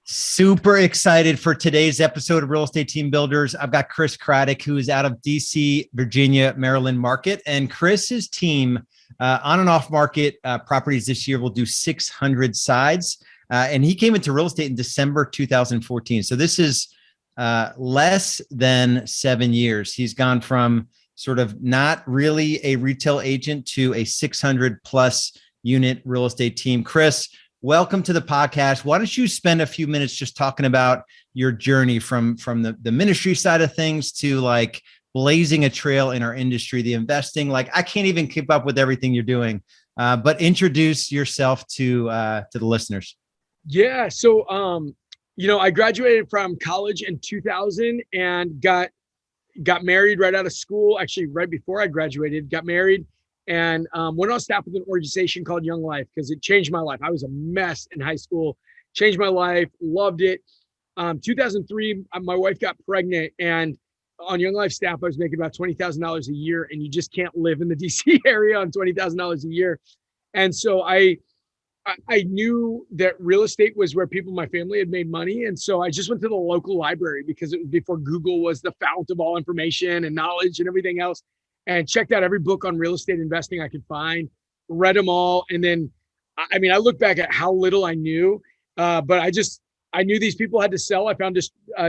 Super excited for today's episode of Real Estate Team Builders. I've got Chris Craddock, who is out of DC, Virginia, Maryland market. And Chris's team on and off market properties this year will do 600 sides. And he came into real estate in December 2014. So this is less than 7 years. He's gone from sort of not really a retail agent to a 600 plus unit real estate team. Chris, welcome to the podcast. Why don't you spend a few minutes just talking about your journey from the ministry side of things to like blazing a trail in our industry, the investing. Like I can't even keep up with everything you're doing, but introduce yourself to the listeners. Yeah. So, I graduated from college in 2000 and got married right out of school. Actually, right before I graduated, got married. And went on staff with an organization called Young Life because it changed my life. I was a mess in high school, changed my life, loved it. 2003, my wife got pregnant, and on Young Life staff, I was making about $20,000 a year, and you just can't live in the DC area on $20,000 a year. And so I knew that real estate was where people in my family had made money. And so I just went to the local library because it was before Google was the fount of all information and knowledge and everything else. And checked out every book on real estate investing I could find, read them all. And then, I look back at how little I knew, but I knew these people had to sell. I found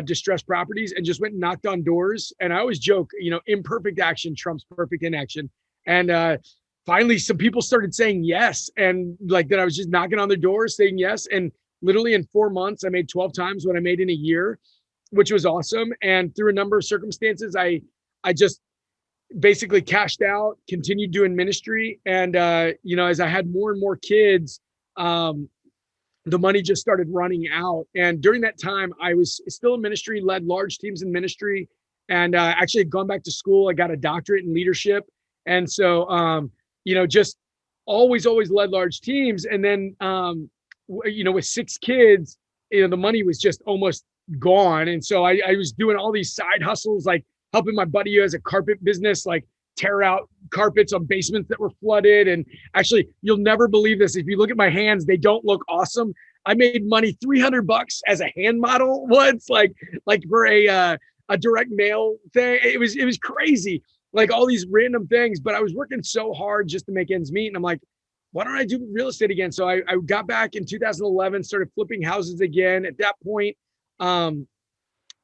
distressed properties and just went and knocked on doors. And I always joke, imperfect action trumps perfect inaction. And finally, some people started saying yes. And like that, I was just knocking on their doors saying yes. And literally in 4 months, I made 12 times what I made in a year, which was awesome. And through a number of circumstances, I just basically cashed out, continued doing ministry. And, as I had more and more kids, the money just started running out. And during that time, I was still in ministry, led large teams in ministry, and actually had gone back to school. I got a doctorate in leadership. And so, just always led large teams. And then, with 6 kids, the money was just almost gone. And so I was doing all these side hustles, like helping my buddy who has a carpet business, like tear out carpets on basements that were flooded. And actually, you'll never believe this. If you look at my hands, they don't look awesome. I made money $300 as a hand model once, like for a direct mail thing. It was crazy, like all these random things. But I was working so hard just to make ends meet. And I'm like, why don't I do real estate again? So I got back in 2011, started flipping houses again. At that point,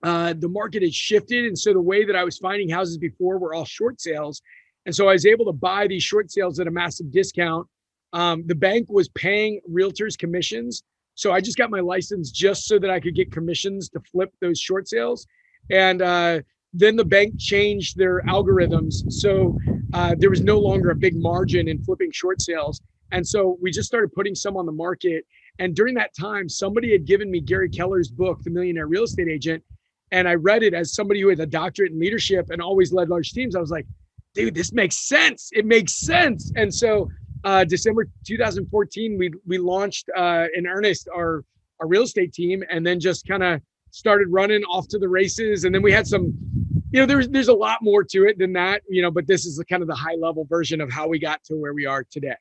the market had shifted. And so the way that I was finding houses before were all short sales. And so I was able to buy these short sales at a massive discount. The bank was paying realtors commissions. So I just got my license just so that I could get commissions to flip those short sales. And then the bank changed their algorithms. So there was no longer a big margin in flipping short sales. And so we just started putting some on the market. And during that time, somebody had given me Gary Keller's book, The Millionaire Real Estate Agent. And I read it as somebody who had a doctorate in leadership and always led large teams. I was like, dude, this makes sense. It makes sense. And so December 2014, we launched in earnest our real estate team, and then just kind of started running off to the races. And then we had some, there's a lot more to it than that, but this is kind of the high level version of how we got to where we are today.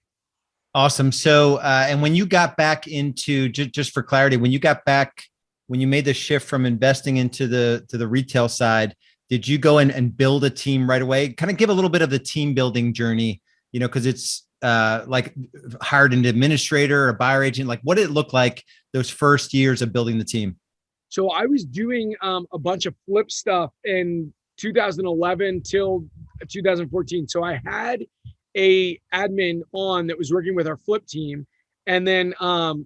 Awesome. So, and when you got back into, just for clarity, when you made the shift from investing into the retail side, did you go in and build a team right away? Kind of give a little bit of the team building journey, because it's like hired an administrator, a buyer agent. Like what did it look like those first years of building the team? So I was doing a bunch of flip stuff in 2011 till 2014. So I had a admin on that was working with our flip team, and then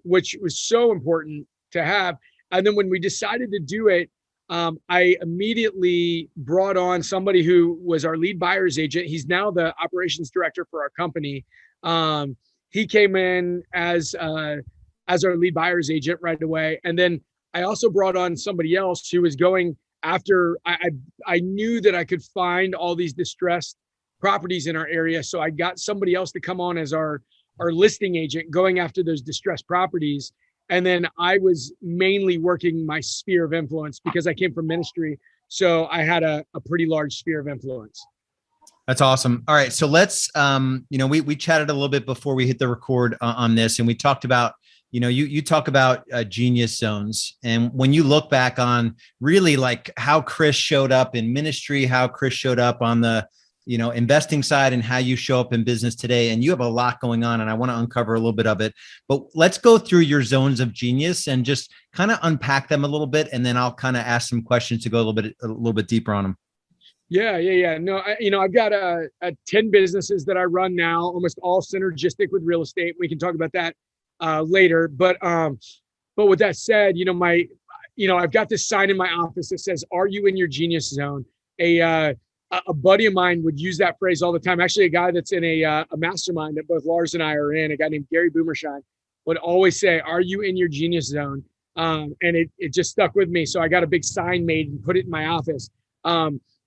which was so important to have. And then when we decided to do it, I immediately brought on somebody who was our lead buyer's agent. He's now the operations director for our company. He came in as our lead buyer's agent right away. And then I also brought on somebody else who was going after, I knew that I could find all these distressed properties in our area. So I got somebody else to come on as our listing agent going after those distressed properties. And then I was mainly working my sphere of influence because I came from ministry. So I had a pretty large sphere of influence. That's awesome. All right. So let's, we chatted a little bit before we hit the record on this, and we talked about, you talk about genius zones. And when you look back on really like how Chris showed up in ministry, how Chris showed up on the, investing side, and how you show up in business today, and you have a lot going on, and I want to uncover a little bit of it, but let's go through your zones of genius and just kind of unpack them a little bit. And then I'll kind of ask some questions to go a little bit deeper on them. Yeah. No, I've got 10 businesses that I run now, almost all synergistic with real estate. We can talk about that later. But with that said, I've got this sign in my office that says, "Are you in your genius zone?" A buddy of mine would use that phrase all the time. Actually, a guy that's in a mastermind that both Lars and I are in, a guy named Gary Boomershine, would always say, "Are you in your genius zone?" And it just stuck with me. So I got a big sign made and put it in my office.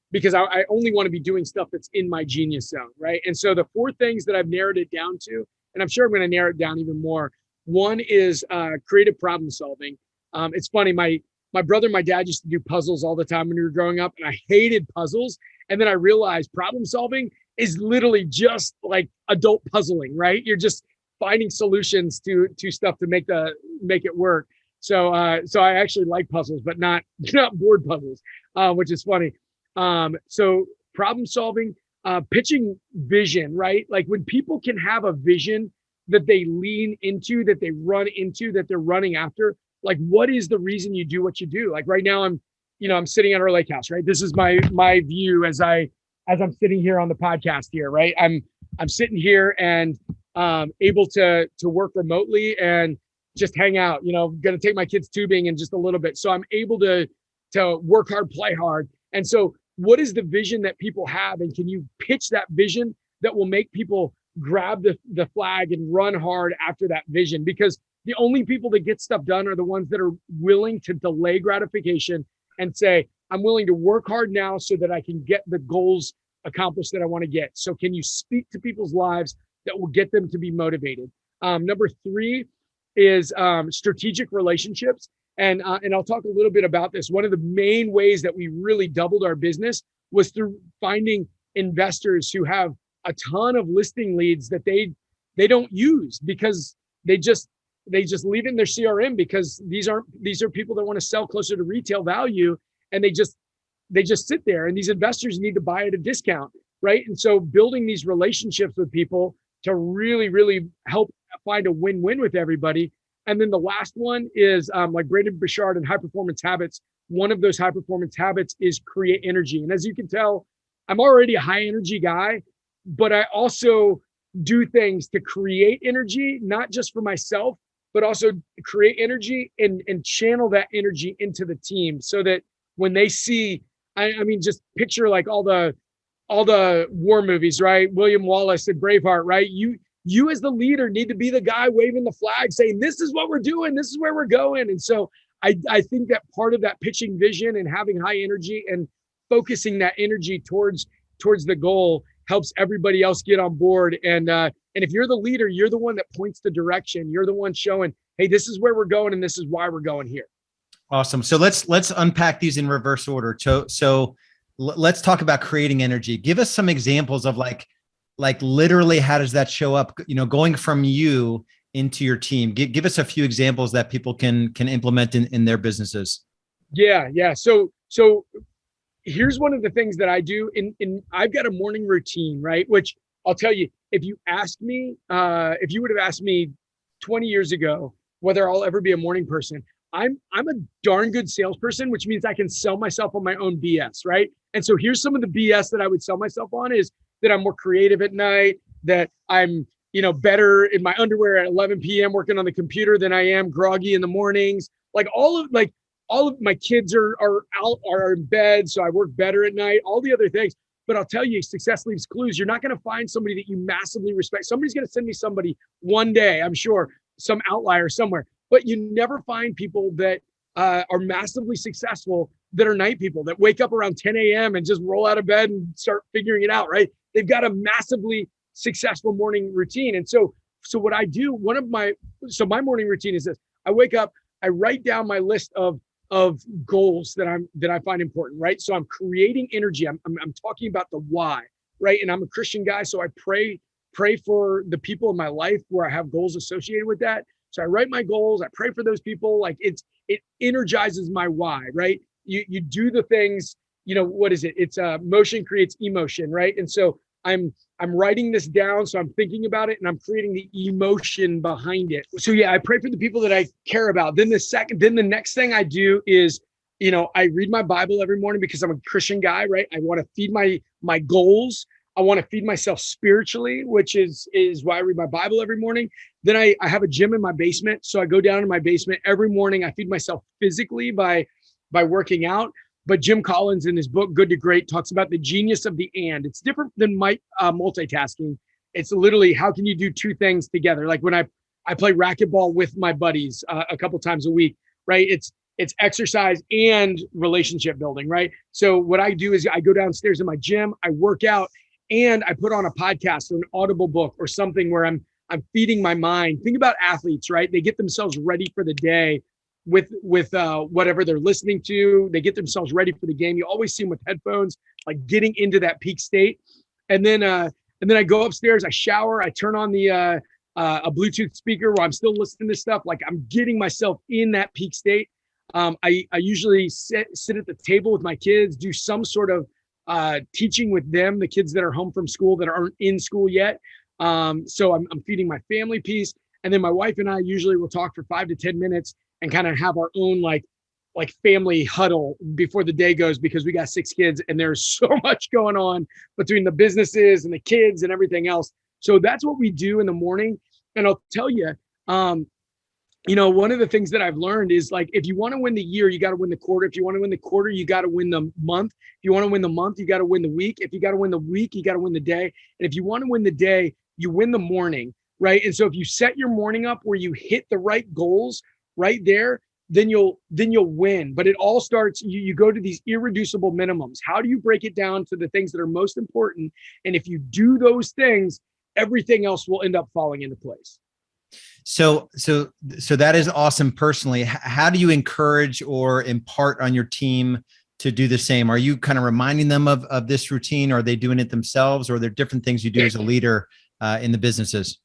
Because I only want to be doing stuff that's in my genius zone, right? And so the 4 things that I've narrowed it down to, and I'm sure I'm going to narrow it down even more. One is creative problem solving. It's funny, my brother and my dad used to do puzzles all the time when we were growing up, and I hated puzzles. And then I realized problem solving is literally just like adult puzzling, right? You're just finding solutions to stuff to make it work. So I actually like puzzles, but not board puzzles, which is funny. So problem solving, pitching vision, right? Like when people can have a vision that they lean into, that they run into, that they're running after, like what is the reason you do what you do? Like right now I'm sitting at our lake house, right? This is my view as I'm sitting here on the podcast here, right? I'm sitting here and, able to work remotely and just hang out, going to take my kids tubing in just a little bit. So I'm able to work hard, play hard. And so what is the vision that people have? And can you pitch that vision that will make people grab the flag and run hard after that vision? Because the only people that get stuff done are the ones that are willing to delay gratification and say, I'm willing to work hard now so that I can get the goals accomplished that I want to get. So can you speak to people's lives that will get them to be motivated? Number 3 is strategic relationships. And I'll talk a little bit about this. One of the main ways that we really doubled our business was through finding investors who have a ton of listing leads that they don't use because they just leave it in their CRM because these are people that want to sell closer to retail value, and they just sit there, and these investors need to buy at a discount, right? And so building these relationships with people to really, really help find a win-win with everybody. And then the last one is like Brandon Bouchard and High Performance Habits. One of those high performance habits is create energy. And as you can tell, I'm already a high energy guy, but I also do things to create energy, not just for myself, but also create energy and channel that energy into the team so that when they see, I mean, just picture like all the war movies, right? William Wallace and Braveheart, right? You as the leader need to be the guy waving the flag saying, this is what we're doing. This is where we're going. And so I think that part of that pitching vision and having high energy and focusing that energy towards the goal helps everybody else get on board. And if you're the leader, you're the one that points the direction. You're the one showing, hey, this is where we're going. And this is why we're going here. Awesome. So let's unpack these in reverse order. So let's talk about creating energy. Give us some examples of like literally, how does that show up, going from you into your team? Give us a few examples that people can implement in their businesses. Yeah. So here's one of the things that I do I've got a morning routine, right? Which I'll tell you, if you would have asked me 20 years ago, whether I'll ever be a morning person, I'm a darn good salesperson, which means I can sell myself on my own BS, right? And so here's some of the BS that I would sell myself on is that I'm more creative at night, that I'm, better in my underwear at 11 p.m. working on the computer than I am groggy in the mornings. Like all of my kids are in bed, so I work better at night, all the other things. But I'll tell you, success leaves clues. You're not going to find somebody that you massively respect. Somebody's going to send me somebody one day, I'm sure, some outlier somewhere. But you never find people that are massively successful that are night people, that wake up around 10 a.m. and just roll out of bed and start figuring it out, right? They've got a massively successful morning routine. And so what I do, my morning routine is this. I wake up, I write down my list of goals that I find important, right? So I'm creating energy. I'm talking about the why, right? And I'm a Christian guy, so I pray for the people in my life where I have goals associated with that. So I write my goals. I pray for those people. Like it energizes my why, right? You do the things, what is it? It's motion creates emotion, right? And so I'm writing this down. So I'm thinking about it and I'm creating the emotion behind it. So yeah, I pray for the people that I care about. Then the next thing I do is, I read my Bible every morning because I'm a Christian guy, right? I want to feed my goals. I want to feed myself spiritually, which is why I read my Bible every morning. Then I have a gym in my basement. So I go down in my basement every morning. I feed myself physically by working out. But Jim Collins in his book, Good to Great, talks about the genius of the and. It's different than multitasking. It's literally, how can you do two things together? Like when I play racquetball with my buddies a couple times a week, right? It's exercise and relationship building, right? So what I do is I go downstairs in my gym, I work out, and I put on a podcast or an Audible book or something where I'm feeding my mind. Think about athletes, right? They get themselves ready for the day with whatever they're listening to. They get themselves ready for the game. You always see them with headphones, like getting into that peak state. And then I go upstairs, I shower, I turn on the a Bluetooth speaker where I'm still listening to stuff. Like I'm getting myself in that peak state. I usually sit at the table with my kids, do some sort of teaching with them, the kids that are home from school that aren't in school yet. So I'm feeding my family piece. And then my wife and I usually will talk for 5 to 10 minutes and kind of have our own like family huddle before the day goes, because we got 6 kids and there's so much going on between the businesses and the kids and everything else. So that's what we do in the morning. And I'll tell you, one of the things that I've learned is, like, if you want to win the year, you got to win the quarter. If you want to win the quarter, you got to win the month. If you want to win the month, you got to win the week. If you got to win the week, you got to win the day. And if you want to win the day, you win the morning, right? And so if you set your morning up where you hit the right goals right there, then you'll win. But it all starts, you go to these irreducible minimums. How do you break it down to the things that are most important? And if you do those things, everything else will end up falling into place. So that is awesome. Personally, how do you encourage or impart on your team to do the same? Are you kind of reminding them of this routine? Are they doing it themselves, or are there different things you do as a leader in the businesses?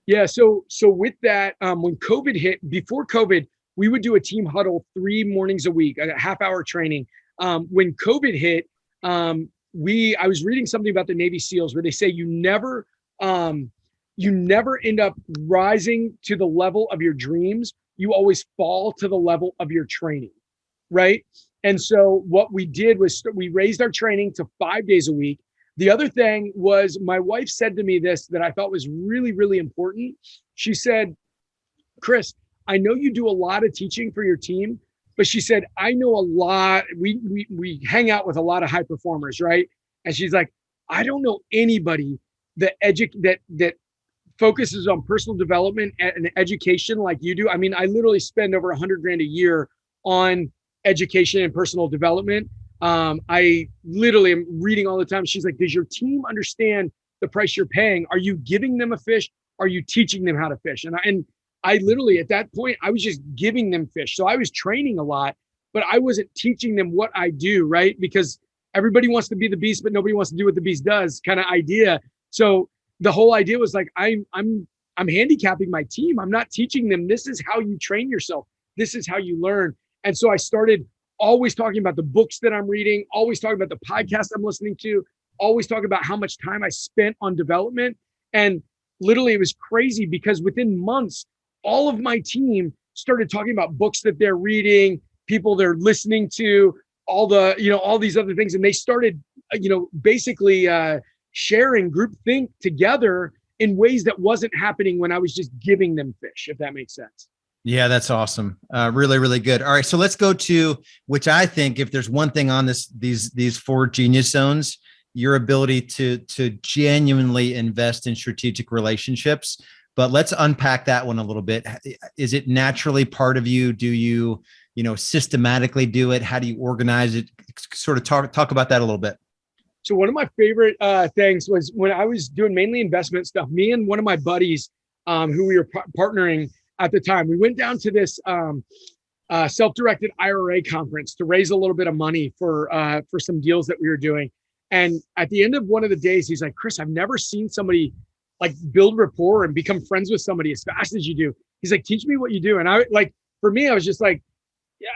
Yeah. So with that, when COVID hit, before COVID, we would do a team huddle 3 mornings a week, a half-hour training. When COVID hit, I was reading something about the Navy SEALs where they say you never end up rising to the level of your dreams. You always fall to the level of your training, right? And so what we did was we raised our training to 5 days a week. The other thing was, my wife said to me this that I thought was really, really important. She said, Chris, I know you do a lot of teaching for your team, but she said, I know a lot. We hang out with a lot of high performers, right? And she's like, I don't know anybody that focuses on personal development and education like you do. I mean, I literally spend over $100,000 a year on education and personal development. I literally am reading all the time. She's like, does your team understand the price you're paying? Are you giving them a fish? Are you teaching them how to fish? And I literally, at that point, I was just giving them fish. So I was training a lot, but I wasn't teaching them what I do, right? Because everybody wants to be the beast, but nobody wants to do what the beast does, kind of idea. So the whole idea was like, I'm handicapping my team. I'm not teaching them, this is how you train yourself. This is how you learn. And so I started always talking about the books that I'm reading, always talking about the podcast I'm listening to, always talking about how much time I spent on development. And literally it was crazy because within months, all of my team started talking about books that they're reading, people they're listening to, all these other things. And they started, basically sharing groupthink together in ways that wasn't happening when I was just giving them fish, if that makes sense. Yeah, that's awesome. Really, really good. All right. So let's go to, which I think, if there's one thing on these 4 genius zones, your ability to genuinely invest in strategic relationships. But let's unpack that one a little bit. Is it naturally part of you? Do you, systematically do it? How do you organize it? Sort of talk about that a little bit. So one of my favorite things was when I was doing mainly investment stuff, me and one of my buddies who we were partnering at the time, we went down to this self-directed IRA conference to raise a little bit of money for some deals that we were doing. And at the end of one of the days, he's like, Chris, I've never seen somebody like build rapport and become friends with somebody as fast as you do. He's like, teach me what you do. And I like, for me, I was just like, yeah,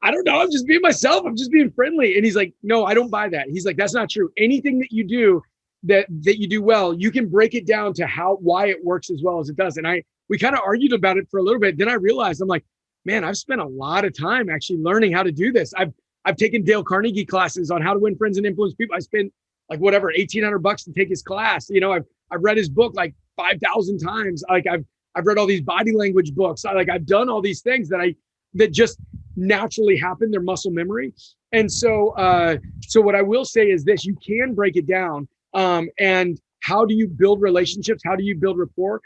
I don't know. I'm just being myself. I'm just being friendly. And he's like, no, I don't buy that. He's like, that's not true. Anything that you do that you do well, you can break it down to why it works as well as it does. And we kind of argued about it for a little bit. Then I realized, I'm like, man, I've spent a lot of time actually learning how to do this. I've taken Dale Carnegie classes on how to win friends and influence people. I spent like whatever, $1,800 to take his class. You know, I've read his book like 5,000 times. Like I've read all these body language books. I've done all these things that just naturally happen. They're muscle memory. And so what I will say is this: you can break it down. And how do you build relationships? How do you build rapport?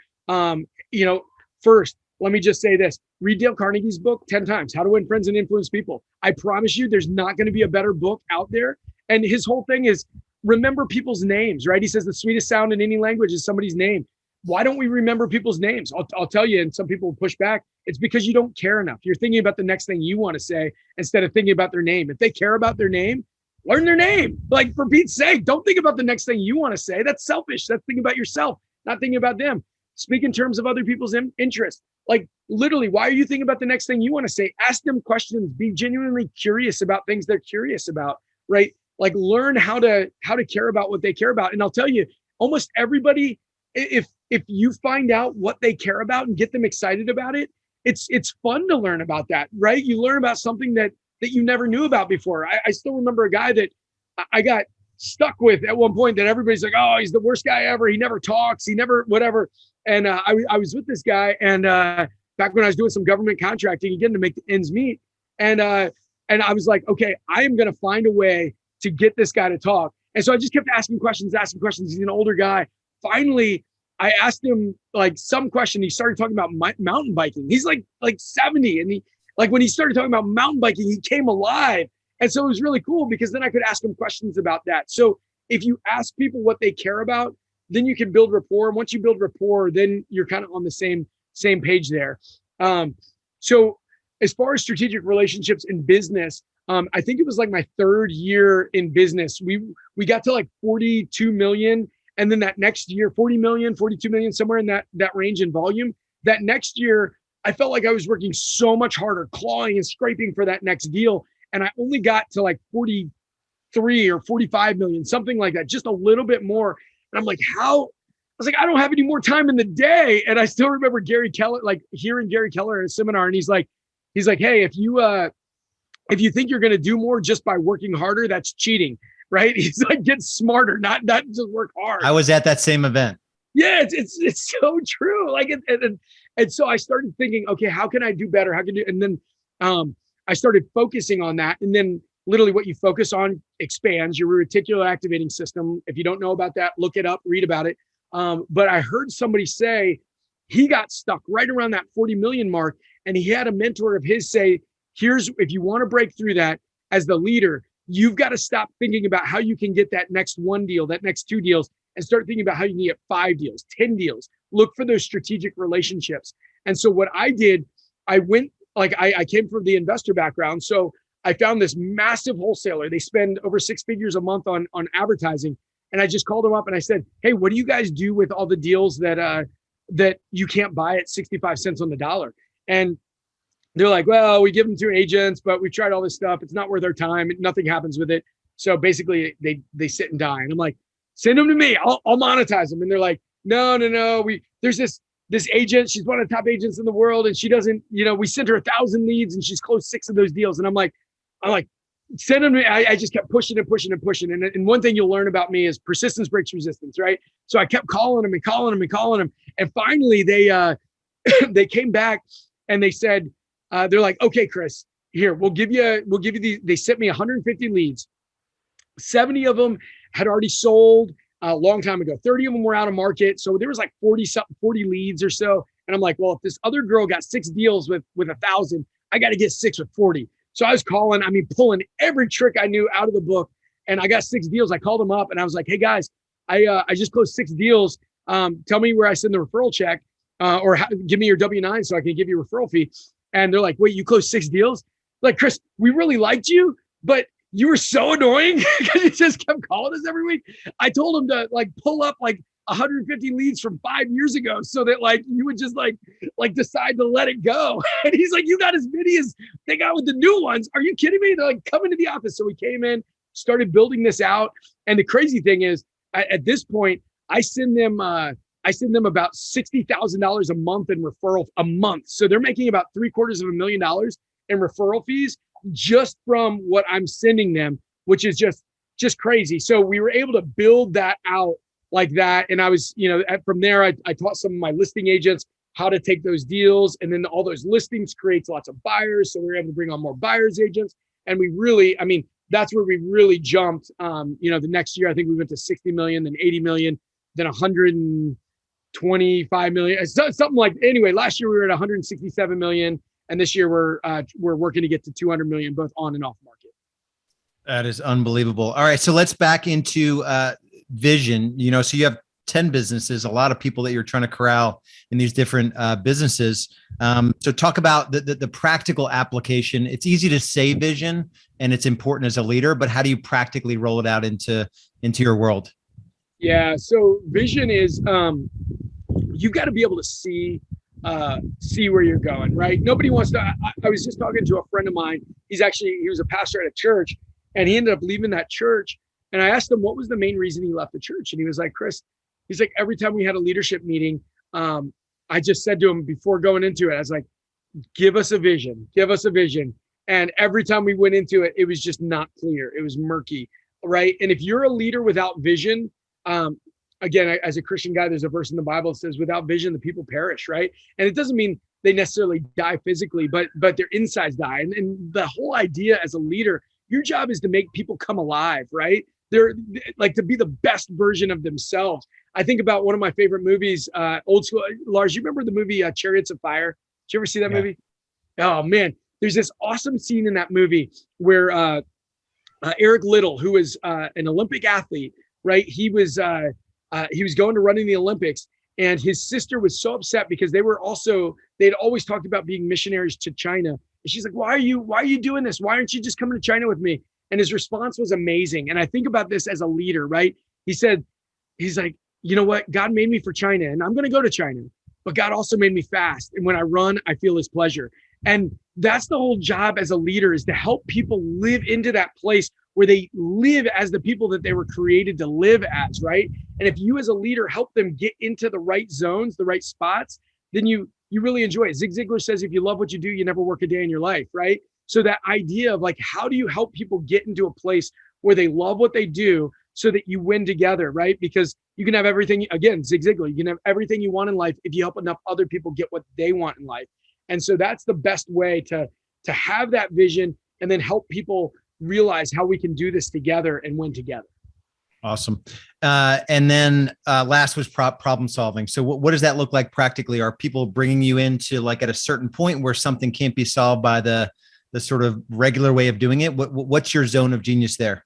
First, let me just say this: read Dale Carnegie's book 10 times, How to Win Friends and Influence People. I promise you, there's not going to be a better book out there. And his whole thing is remember people's names, right? He says the sweetest sound in any language is somebody's name. Why don't we remember people's names? I'll tell you, and some people will push back. It's because you don't care enough. You're thinking about the next thing you want to say instead of thinking about their name. If they care about their name, learn their name. Like, for Pete's sake, don't think about the next thing you want to say. That's selfish. That's thinking about yourself, not thinking about them. Speak in terms of other people's interests. Like, literally, why are you thinking about the next thing you want to say? Ask them questions. Be genuinely curious about things they're curious about, right? Like, learn how to care about what they care about. And I'll tell you, almost everybody, if you find out what they care about and get them excited about it, it's fun to learn about that, right? You learn about something that you never knew about before. I still remember a guy that I got stuck with at one point that everybody's like, oh, he's the worst guy ever. He never talks. He never, whatever. And I was with this guy, and back when I was doing some government contracting again to make the ends meet. And I was like, okay, I am going to find a way to get this guy to talk. And so I just kept asking questions. He's an older guy. Finally, I asked him like some question. He started talking about mountain biking. He's like 70. And when he started talking about mountain biking, he came alive. And so it was really cool because then I could ask him questions about that. So if you ask people what they care about, then you can build rapport. And once you build rapport, then you're kind of on the same page there. So as far as strategic relationships in business, I think it was like my third year in business. We got to like 42 million. And then that next year, 40 million, 42 million, somewhere in that range in volume. That next year, I felt like I was working so much harder, clawing and scraping for that next deal. And I only got to like 43 or 45 million, something like that, just a little bit more. And I'm like, how? I was like, I don't have any more time in the day. And I still remember Gary Keller, like hearing Gary Keller at a seminar. And he's like, hey, if you think you're going to do more just by working harder, that's cheating. Right? He's like, get smarter, not just work hard. I was at that same event. Yeah, it's so true. Like, and so I started thinking, okay, how can I do better? And then I started focusing on that. And then literally what you focus on expands your reticular activating system. If you don't know about that, look it up, read about it. But I heard somebody say he got stuck right around that 40 million mark. And he had a mentor of his say, if you want to break through that as the leader, you've got to stop thinking about how you can get that next one deal, that next two deals, and start thinking about how you can get 5 deals, 10 deals. Look for those strategic relationships. And so what I did, I went, like I came from the investor background. So I found this massive wholesaler. They spend over 6 figures a month on advertising. And I just called them up and I said, hey, what do you guys do with all the deals that you can't buy at 65 cents on the dollar? And they're like, well, we give them to agents, but we tried all this stuff. It's not worth our time. Nothing happens with it. So basically they sit and die. And I'm like, send them to me. I'll monetize them. And they're like, no. There's this agent. She's one of the top agents in the world. And she doesn't, we sent her 1,000 leads and she's closed 6 of those deals. And I'm like, send them to me. I just kept pushing and pushing and pushing. And one thing you'll learn about me is persistence breaks resistance, right? So I kept calling them and calling them and calling them. And finally they came back and they said, they're like, okay, Chris, here, we'll give you these. They sent me 150 leads. 70 of them had already sold a long time ago. 30 of them were out of market. So there was like 40 leads or so. And I'm like, well, if this other girl got 6 deals with 1,000, I got to get 6 with 40. So I was pulling every trick I knew out of the book. And I got 6 deals. I called them up and I was like, hey guys, I just closed 6 deals. Tell me where I send the referral check or give me your W-9 so I can give you a referral fee. And they're like, wait, you closed 6 deals? Like, Chris, we really liked you, but you were so annoying because you just kept calling us every week. I told them to like pull up like 150 leads from 5 years ago so that like you would just like decide to let it go. And he's like, you got as many as they got with the new ones. Are you kidding me? They're like, come into the office. So we came in, started building this out. And the crazy thing is at this point, I send them about $60,000 a month in referral a month. So they're making about $750,000 in referral fees just from what I'm sending them, which is just crazy. So we were able to build that out like that. And I was, from there, I taught some of my listing agents how to take those deals. And then all those listings creates lots of buyers. So we were able to bring on more buyers agents. And we really, that's where we really jumped. The next year, I think we went to 60 million, then 80 million, then 125 million, something like, anyway, last year we were at 167 million. And this year we're working to get to 200 million, both on and off market. That is unbelievable. All right. So let's back into vision. So you have 10 businesses, a lot of people that you're trying to corral in these different businesses. So talk about the practical application. It's easy to say vision and it's important as a leader, but how do you practically roll it out into your world? Yeah. So vision is, you've got to be able to see where you're going, right? Nobody wants to, I was just talking to a friend of mine. He was a pastor at a church and he ended up leaving that church. And I asked him, what was the main reason he left the church? And he was like, Chris, he's like, every time we had a leadership meeting, I just said to him before going into it, I was like, give us a vision. And every time we went into it, it was just not clear. It was murky, right? And if you're a leader without vision, again, as a Christian guy, there's a verse in the Bible that says, without vision, the people perish, right? And it doesn't mean they necessarily die physically, but their insides die. And the whole idea as a leader, your job is to make people come alive, right? They're like to be the best version of themselves. I think about one of my favorite movies, old school. Lars, you remember the movie Chariots of Fire? Did you ever see that movie? Oh man, there's this awesome scene in that movie where Eric Little, who was an Olympic athlete, right? He was going to run in the Olympics, and his sister was so upset because they'd always talked about being missionaries to China. And she's like, why are you doing this? Why aren't you just coming to China with me? And his response was amazing. And I think about this as a leader, right? He's like, you know what? God made me for China and I'm going to go to China, but God also made me fast. And when I run, I feel his pleasure. And that's the whole job as a leader, is to help people live into that place where they live as the people that they were created to live as, right? And if you as a leader help them get into the right zones, the right spots, then you really enjoy it. Zig Ziglar says, if you love what you do, you never work a day in your life, right? So that idea of like, how do you help people get into a place where they love what they do so that you win together, right? Because you can have everything, again, Zig Ziglar, you can have everything you want in life if you help enough other people get what they want in life. And so that's the best way to have that vision and then help people realize how we can do this together and win together. Awesome. And then last was problem solving. So what does that look like practically? Are people bringing you into like at a certain point where something can't be solved by the sort of regular way of doing it? What's your zone of genius there?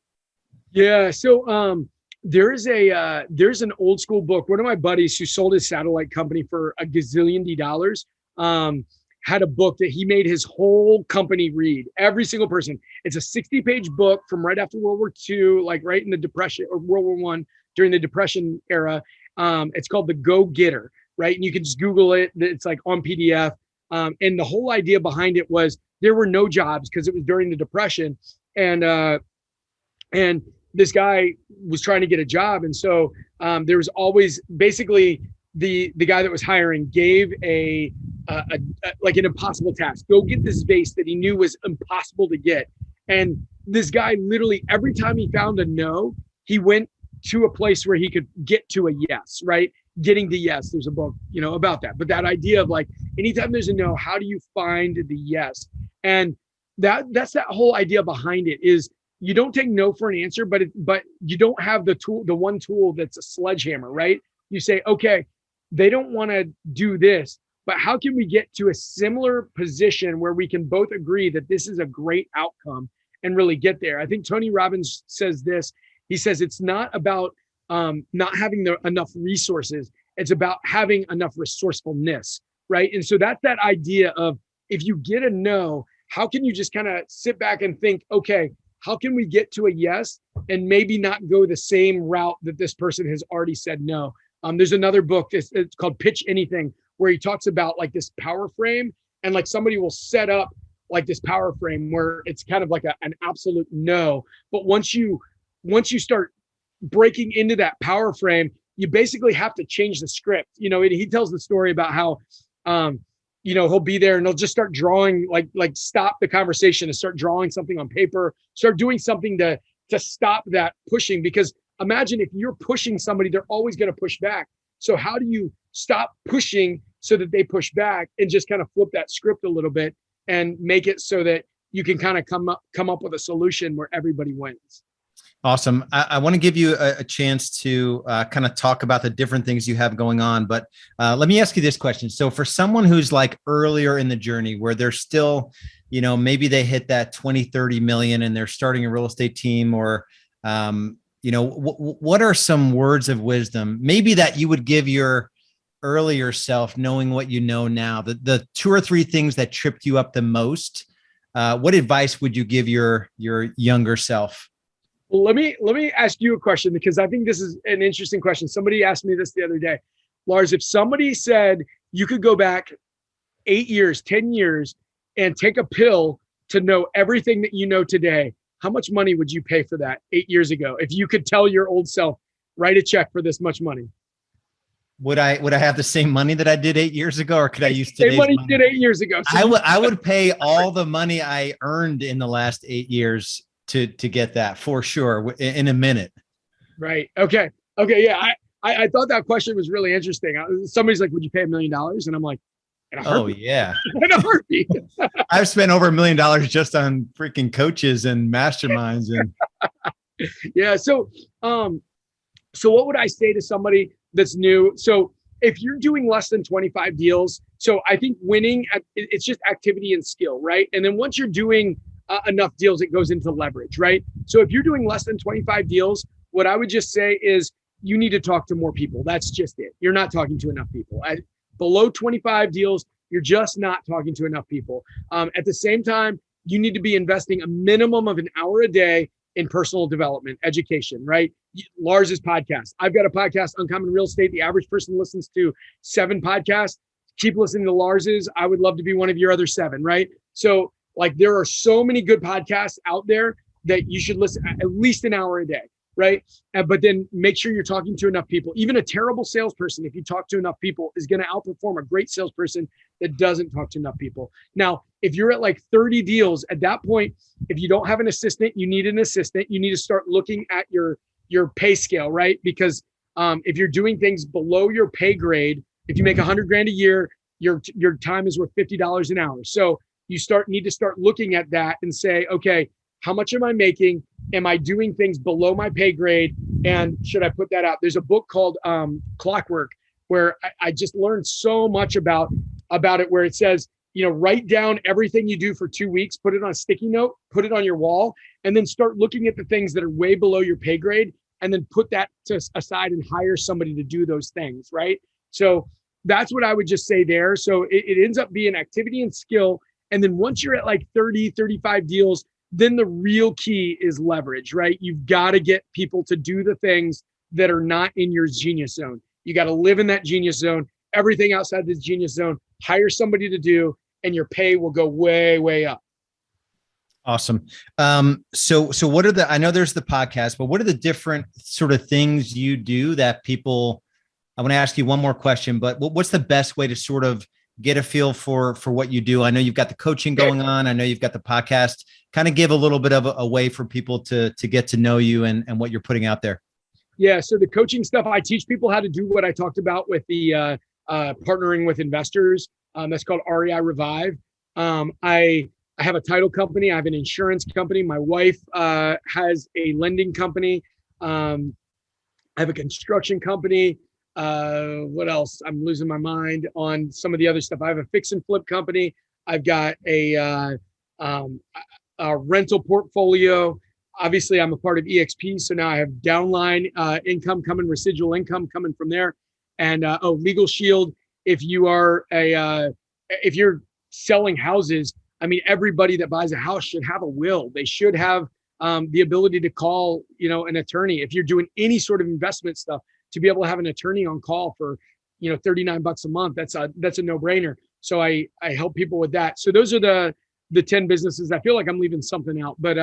Yeah. So there's an old school book. One of my buddies who sold his satellite company for $1 gazillion had a book that he made his whole company read, every single person. It's a 60-page book from right after World War II, like right in the Depression or World War I, during the Depression era. It's called The Go-Getter, right? And you can just Google it. It's like on PDF. And the whole idea behind it was there were no jobs because it was during the Depression. And this guy was trying to get a job. And so there was always basically the guy that was hiring gave like an impossible task. Go get this vase that he knew was impossible to get. And this guy literally, every time he found a no, he went to a place where he could get to a yes, right? Getting the yes. There's a book, about that. But that idea of like, anytime there's a no, how do you find the yes? And that's that whole idea behind it is you don't take no for an answer, but you don't have the one tool that's a sledgehammer, right? You say, okay, they don't want to do this, but how can we get to a similar position where we can both agree that this is a great outcome and really get there? I think Tony Robbins says this. He says it's not about not having enough resources. It's about having enough resourcefulness, right? And so that's that idea of if you get a no, how can you just kind of sit back and think, okay, how can we get to a yes and maybe not go the same route that this person has already said no? There's another book, it's called Pitch Anything, where he talks about like this power frame, and like somebody will set up like this power frame where it's kind of like an absolute no. But once you start breaking into that power frame, you basically have to change the script. He tells the story about how, he'll be there and they'll just start drawing, like stop the conversation and start drawing something on paper, start doing something to stop that pushing. Because imagine if you're pushing somebody, they're always going to push back. So how do you stop pushing so that they push back, and just kind of flip that script a little bit and make it so that you can kind of come up with a solution where everybody wins? Awesome. I want to give you a chance to kind of talk about the different things you have going on, but let me ask you this question. So for someone who's like earlier in the journey where they're still, maybe they hit that 20, 30 million and they're starting a real estate team, or, what are some words of wisdom maybe that you would give your earlier self, knowing what you know now, the 2 or 3 things that tripped you up the most? What advice would you give your younger self? Well, let me ask you a question, because I think this is an interesting question. Somebody asked me this the other day. Lars, if somebody said you could go back 8 years, 10 years and take a pill to know everything that you know today, how much money would you pay for that 8 years ago? If you could tell your old self, write a check for this much money. Would I have the same money that I did 8 years ago, or could I use today's money? You did 8 years ago. So I would pay all the money I earned in the last 8 years to get that, for sure, in a minute. Right. Okay. Yeah. I thought that question was really interesting. Somebody's like, would you pay $1 million? And I'm like, oh yeah. In a heartbeat. I've spent over $1 million just on freaking coaches and masterminds. And yeah. So what would I say to somebody that's new? So if you're doing less than 25 deals, so I think winning, it's just activity and skill, right? And then once you're doing enough deals, it goes into leverage, right? So if you're doing less than 25 deals, what I would just say is you need to talk to more people. That's just it. You're not talking to enough people. Below 25 deals, you're just not talking to enough people. At the same time, you need to be investing a minimum of an hour a day in personal development, education, right? Lars's podcast. I've got a podcast, Uncommon Real Estate. The average person listens to 7 podcasts. Keep listening to Lars's. I would love to be one of your other 7, right? So like there are so many good podcasts out there that you should listen at least an hour a day, right? But then make sure you're talking to enough people. Even a terrible salesperson, if you talk to enough people, is going to outperform a great salesperson that doesn't talk to if people. Now, if you're at like 30 deals, at that point, if you don't have an assistant, you need an assistant. You need to start looking at your pay scale, right? Because if you're doing things below your pay grade, if you make $100,000 a year, your time is worth $50 an hour. So you need to start looking at that and say, okay, how much am I making? Am I doing things below my pay grade? And should I put that out? There's a book called Clockwork, where I just learned so much about it, where it says, write down everything you do for 2 weeks, put it on a sticky note, put it on your wall, and then start looking at the things that are way below your pay grade, and then put that aside and hire somebody to do those things, right? So that's what I would just say there. So it ends up being activity and skill. And then once you're at like 30, 35 deals, then the real key is leverage, right? You've got to get people to do the things that are not in your genius zone. You got to live in that genius zone. Everything outside this genius zone, hire somebody to do, and your pay will go way, way up. Awesome. So what are I know there's the podcast, but what are the different sort of things you do that people, I want to ask you one more question, but what's the best way to sort of get a feel for what you do? I know you've got the coaching going on. I know you've got the podcast. Kind of give a little bit of a way for people to get to know you and what you're putting out there. Yeah. So the coaching stuff, I teach people how to do what I talked about with the partnering with investors. That's called REI Revive. I have a title company. I have an insurance company. My wife has a lending company. I have a construction company. What else? I'm losing my mind on some of the other stuff. I have a fix and flip company. I've got a rental portfolio. Obviously, I'm a part of EXP, so now I have downline income coming, residual income coming from there, and Legal Shield. If you are if you're selling houses, I mean, everybody that buys a house should have a will. They should have the ability to call, an attorney. If you're doing any sort of investment stuff, to be able to have an attorney on call for, $39 a month, that's a no-brainer. So I help people with that. So those are the 10 businesses. I feel like I'm leaving something out, but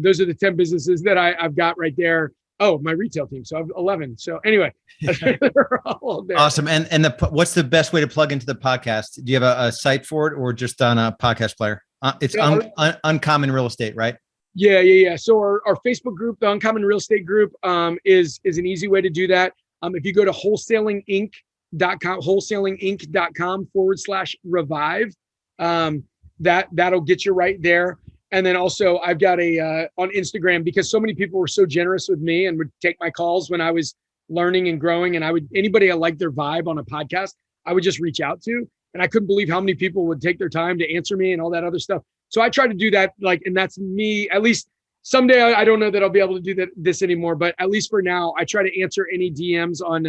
those are the 10 businesses that I've got right there. Oh, my retail team. So I have 11. So anyway, they're all there. Awesome. And what's the best way to plug into the podcast? Do you have a site for it or just on a podcast player? It's Uncommon Real Estate, right? Yeah. So our Facebook group, the Uncommon Real Estate group, is an easy way to do that. If you go to wholesalinginc.com/revive, that'll get you right there. And then also I've got on Instagram, because so many people were so generous with me and would take my calls when I was learning and growing. And anybody I liked their vibe on a podcast, I would just reach out to. And I couldn't believe how many people would take their time to answer me and all that other stuff. So I try to do that, and that's me. At least someday, I don't know that I'll be able to do this anymore, but at least for now, I try to answer any DMs on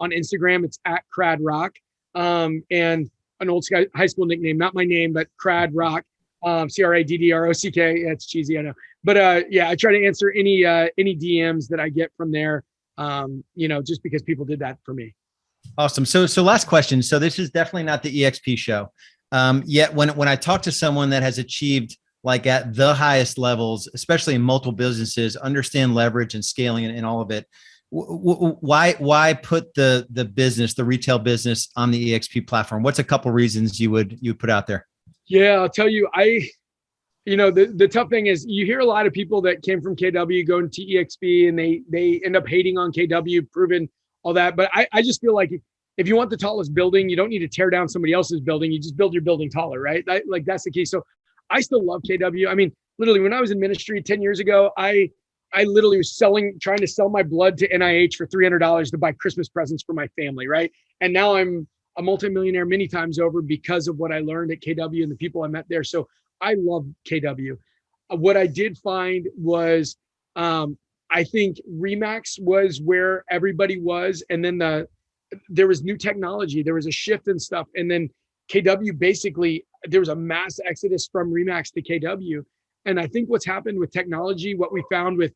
Instagram. It's @Craddock, and an old high school nickname, not my name, but Craddock, CRADDROCK. Yeah, it's cheesy, I know, but I try to answer any DMs that I get from there. Just because people did that for me. Awesome. So last question. So this is definitely not the EXP show. Yet when I talk to someone that has achieved like at the highest levels, especially in multiple businesses, understand leverage and scaling and all of it, why put the retail business on the EXP platform? What's a couple reasons you would put out there? Yeah, I'll tell you, the tough thing is you hear a lot of people that came from KW going to EXP and they end up hating on KW, proving all that. But I just feel like if you want the tallest building, you don't need to tear down somebody else's building. You just build your building taller, right? That's the key. So I still love KW. I mean, literally when I was in ministry 10 years ago, I literally was trying to sell my blood to NIH for $300 to buy Christmas presents for my family, right? And now I'm a multimillionaire many times over because of what I learned at KW and the people I met there. So I love KW. What I did find was, I think Remax was where everybody was. And then there was new technology. There was a shift and stuff. And then KW, basically, there was a mass exodus from Remax to KW. And I think what's happened with technology, what we found with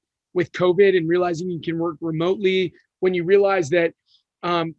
COVID and realizing you can work remotely, when you realize that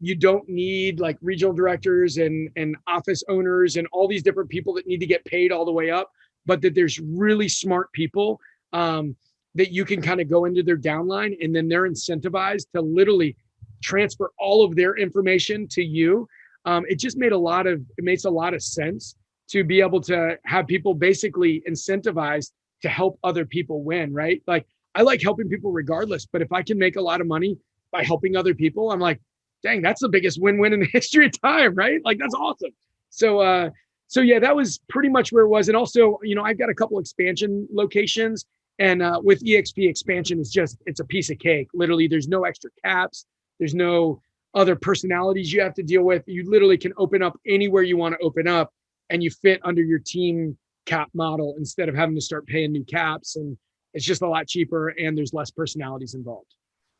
you don't need like regional directors and office owners and all these different people that need to get paid all the way up, but that there's really smart people that you can kind of go into their downline, and then they're incentivized to literally transfer all of their information to you. It just makes a lot of sense to be able to have people basically incentivized to help other people win, right? Like I like helping people regardless, but if I can make a lot of money by helping other people, I'm like, dang, that's the biggest win-win in the history of time, right? Like that's awesome. So yeah, that was pretty much where it was. And also, I've got a couple expansion locations, and with EXP, expansion is it's a piece of cake. Literally, there's no extra caps. There's no other personalities you have to deal with. You literally can open up anywhere you want to open up, and you fit under your team cap model instead of having to start paying new caps. And it's just a lot cheaper, and there's less personalities involved.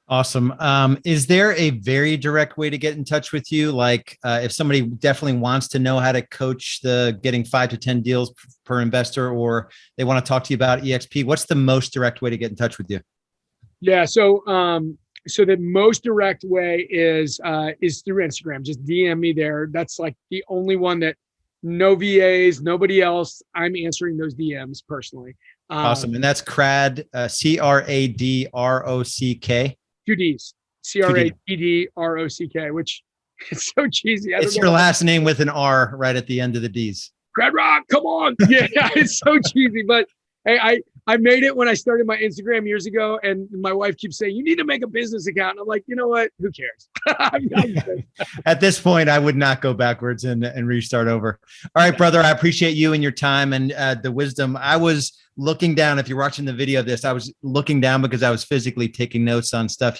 Awesome. Is there a very direct way to get in touch with you? Like if somebody definitely wants to know how to coach the getting 5 to 10 deals per investor, or they want to talk to you about EXP, what's the most direct way to get in touch with you? Yeah. So the most direct way is through Instagram. Just DM me there. That's like the only one that no VAs, nobody else. I'm answering those DMs personally. Awesome. And that's Craddock, CRADROCK. 2 Ds, CRADDROCK, which is so cheesy. It's your last name with an R right at the end of the Ds. Craddock, come on. Yeah, it's so cheesy. But hey, I made it when I started my Instagram years ago, and my wife keeps saying, you need to make a business account. And I'm like, you know what? Who cares? At this point, I would not go backwards and restart over. All right, brother, I appreciate you and your time and the wisdom. I was looking down. If you're watching the video of this, I was looking down because I was physically taking notes on stuff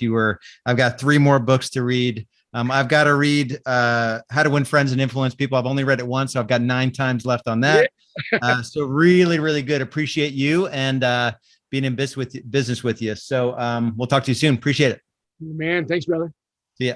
I've got 3 more books to read. I've got to read How to Win Friends and Influence People. I've only read it once, so I've got 9 times left on that. So really, really good. Appreciate you and being in business with you. So we'll talk to you soon. Appreciate it. Man, thanks, brother. See ya.